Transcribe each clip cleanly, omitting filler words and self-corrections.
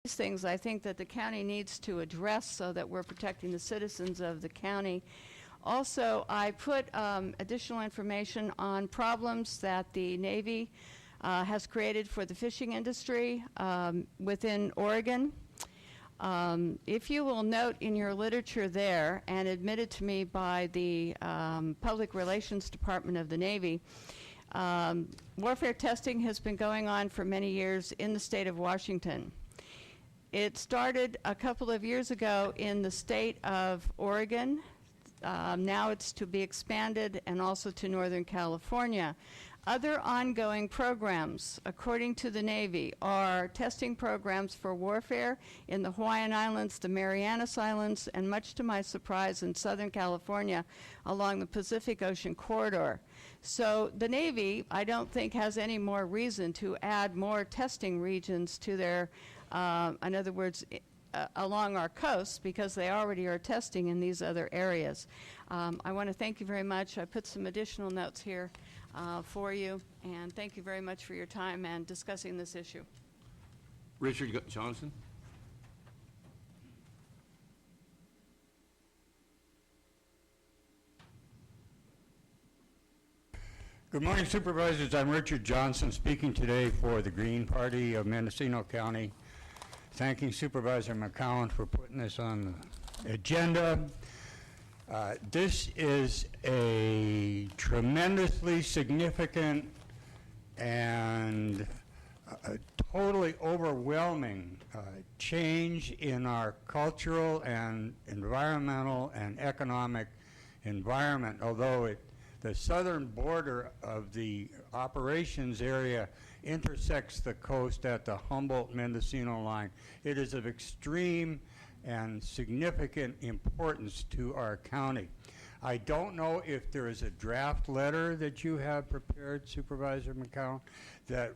These things I think that the county needs to address so that we're protecting the citizens of the county. Also, I put additional information on problems that the Navy has created for the fishing industry within Oregon. If you will note in your literature there, and admitted to me by the Public Relations Department of the Navy, warfare testing has been going on for many years in the state of Washington. It started a couple of years ago in the state of Oregon. Now it's to be expanded and also to Northern California. Other ongoing programs, according to the Navy, are testing programs for warfare in the Hawaiian Islands, the Marianas Islands, and much to my surprise in Southern California along the Pacific Ocean corridor. So the Navy, I don't think, has any more reason to add more testing regions to their, in other words, along our coasts, because they already are testing in these other areas. I want to thank you very much. I put some additional notes here for you, and thank you very much for your time and discussing this issue. Richard Johnson. Good morning, Supervisors. I'm Richard Johnson, speaking today for the Green Party of Mendocino County. Thanking Supervisor McCowan for putting this on the agenda. This is a tremendously significant and totally overwhelming change in our cultural and environmental and economic environment, although the southern border of the operations area intersects the coast at the Humboldt-Mendocino line. It is of extreme and significant importance to our county. I don't know if there is a draft letter that you have prepared, Supervisor McCown, that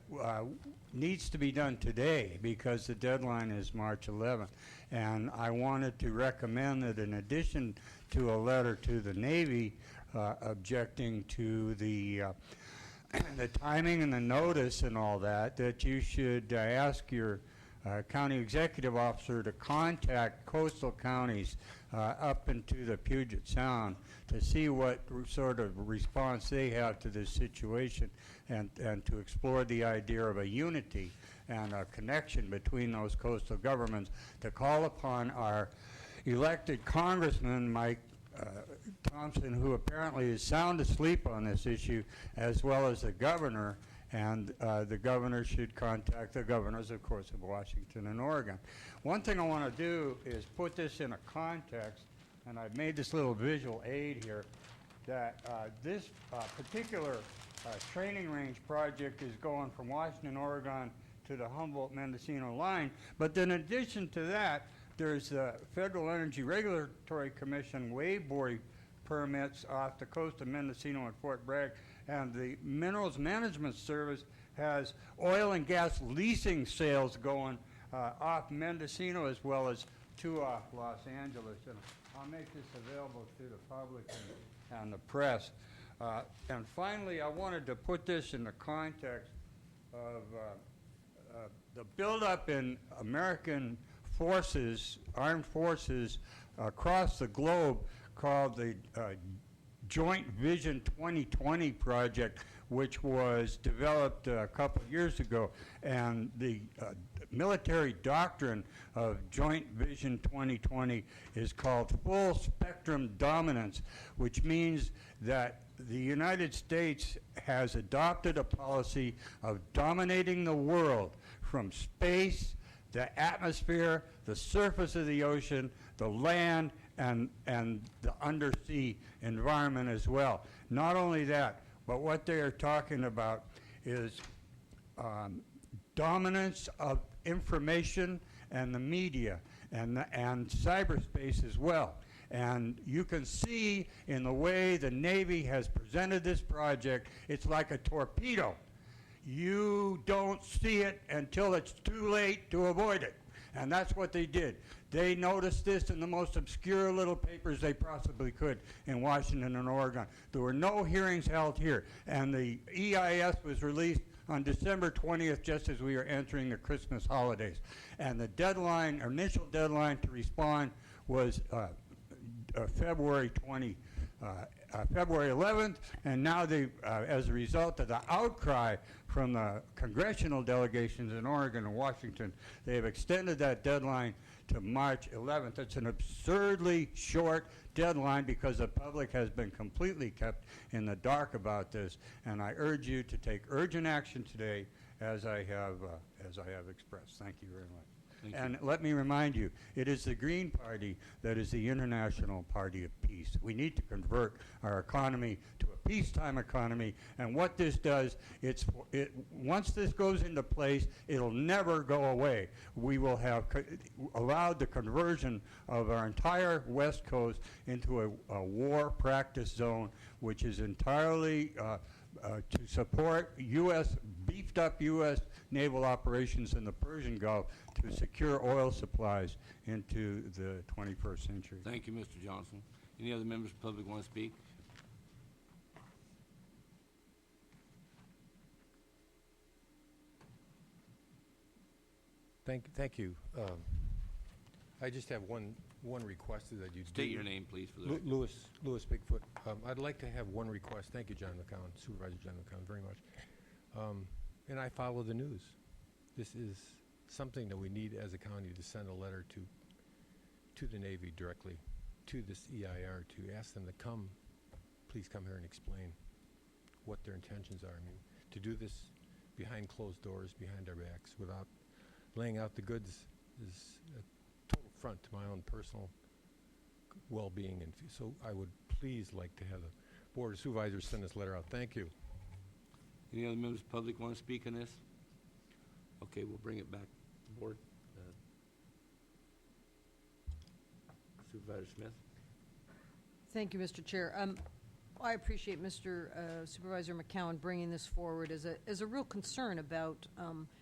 needs to be done today because the deadline is March 11th. And I wanted to recommend that in addition to a letter to the Navy objecting to the timing and the notice and all that, that you should ask your county executive officer to contact coastal counties up into the Puget Sound to see what sort of response they have to this situation, and to explore the idea of a unity and a connection between those coastal governments, to call upon our elected congressman, Mike Thompson, who apparently is sound asleep on this issue, as well as the governor, and the governor should contact the governors, of course, of Washington and Oregon. One thing I want to do is put this in a context, and I've made this little visual aid here, that this particular training range project is going from Washington, Oregon to the Humboldt-Mendocino line, but then in addition to that, there's the Federal Energy Regulatory Commission wave buoy permits off the coast of Mendocino and Fort Bragg, and the Minerals Management Service has oil and gas leasing sales going off Mendocino as well as to Los Angeles. And I'll make this available to the public and the press. And finally, I wanted to put this in the context of the buildup in American forces, armed forces across the globe, called the Joint Vision 2020 project, which was developed a couple of years ago. And the military doctrine of Joint Vision 2020 is called full spectrum dominance, which means that the United States has adopted a policy of dominating the world from space, the atmosphere, the surface of the ocean, the land, and the undersea environment as well. Not only that, but what they are talking about is dominance of information and the media and cyberspace as well. And you can see in the way the Navy has presented this project, it's like a torpedo. You don't see it until it's too late to avoid it. And that's what they did. They noticed this in the most obscure little papers they possibly could in Washington and Oregon. There were no hearings held here. And the EIS was released on December 20th, just as we are entering the Christmas holidays. And the deadline, our initial deadline to respond was February 11th, and now they, as a result of the outcry from the congressional delegations in Oregon and Washington, they have extended that deadline to March 11th. It's an absurdly short deadline because the public has been completely kept in the dark about this, and I urge you to take urgent action today, as I have expressed. Thank you very much. Thank you. And let me remind you, it is the Green Party that is the international party of peace. We need to convert our economy to a peacetime economy, and what this does, once this goes into place, it'll never go away. We will have allowed the conversion of our entire West Coast into a war practice zone, which is entirely to support beefed up U.S. naval operations in the Persian Gulf to secure oil supplies into the 21st century. Thank you, Mr. Johnson. Any other members of the public want to speak? Thank you. I just have one request is that you State your name, please, for the record. Louis Bigfoot. I'd like to have one request. Thank you, John McCown, Supervisor John McCown, very much. And I follow the news. This is something that we need as a county to send a letter to the Navy directly, to this EIR, to ask them to please come here and explain what their intentions are. I mean, to do this behind closed doors, behind our backs, without laying out the goods is a total affront to my own personal well-being. And so I would please like to have the Board of Supervisors send this letter out. Thank you. Any other members of the public want to speak on this? Okay, we'll bring it back to the board. Supervisor Smith? Thank you, Mr. Chair. I appreciate Mr. Supervisor McCowan bringing this forward as a real concern about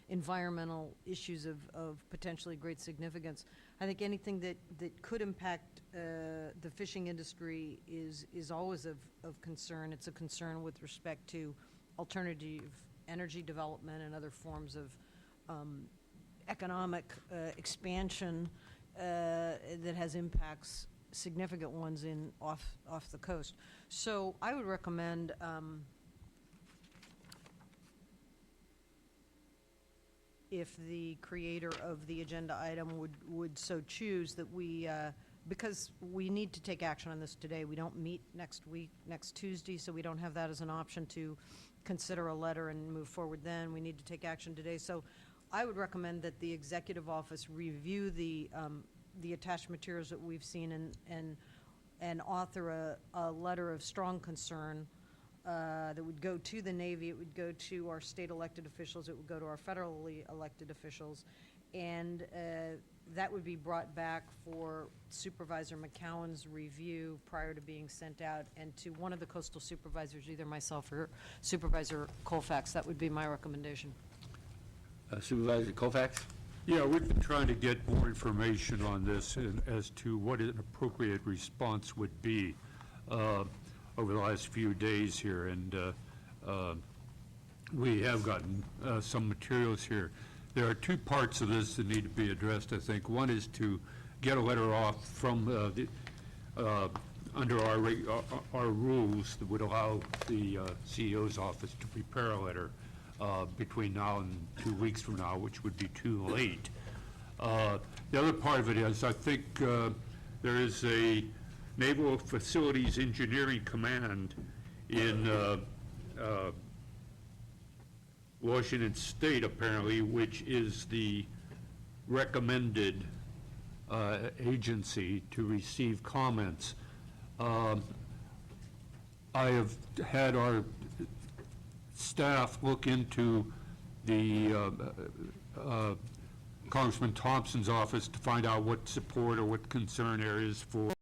environmental issues of potentially great significance. I think anything that could impact the fishing industry is always of concern. It's a concern with respect to alternative energy development and other forms of economic expansion that has impacts, significant ones off the coast. So I would recommend if the creator of the agenda item would so choose that we, because we need to take action on this today. We don't meet next Tuesday, so we don't have that as an option to consider a letter and move forward then. We need to take action today. So I would recommend that the executive office review the attached materials that we've seen and author a letter of strong concern that would go to the Navy, it would go to our state elected officials, it would go to our federally elected officials, and that would be brought back for Supervisor McCowan's review prior to being sent out, and to one of the coastal supervisors, either myself or Supervisor Colfax. That would be my recommendation. Supervisor Colfax? Yeah, we've been trying to get more information on this as to what an appropriate response would be over the last few days here, and we have gotten some materials here. There are two parts of this that need to be addressed, I think. One is to get a letter off from under our rules that would allow the CEO's office to prepare a letter between now and 2 weeks from now, which would be too late. The other part of it is, I think there is a Naval Facilities Engineering Command in Washington State, apparently, which is the recommended agency to receive comments. I have had our staff look into the Congressman Thompson's office to find out what support or what concern there is for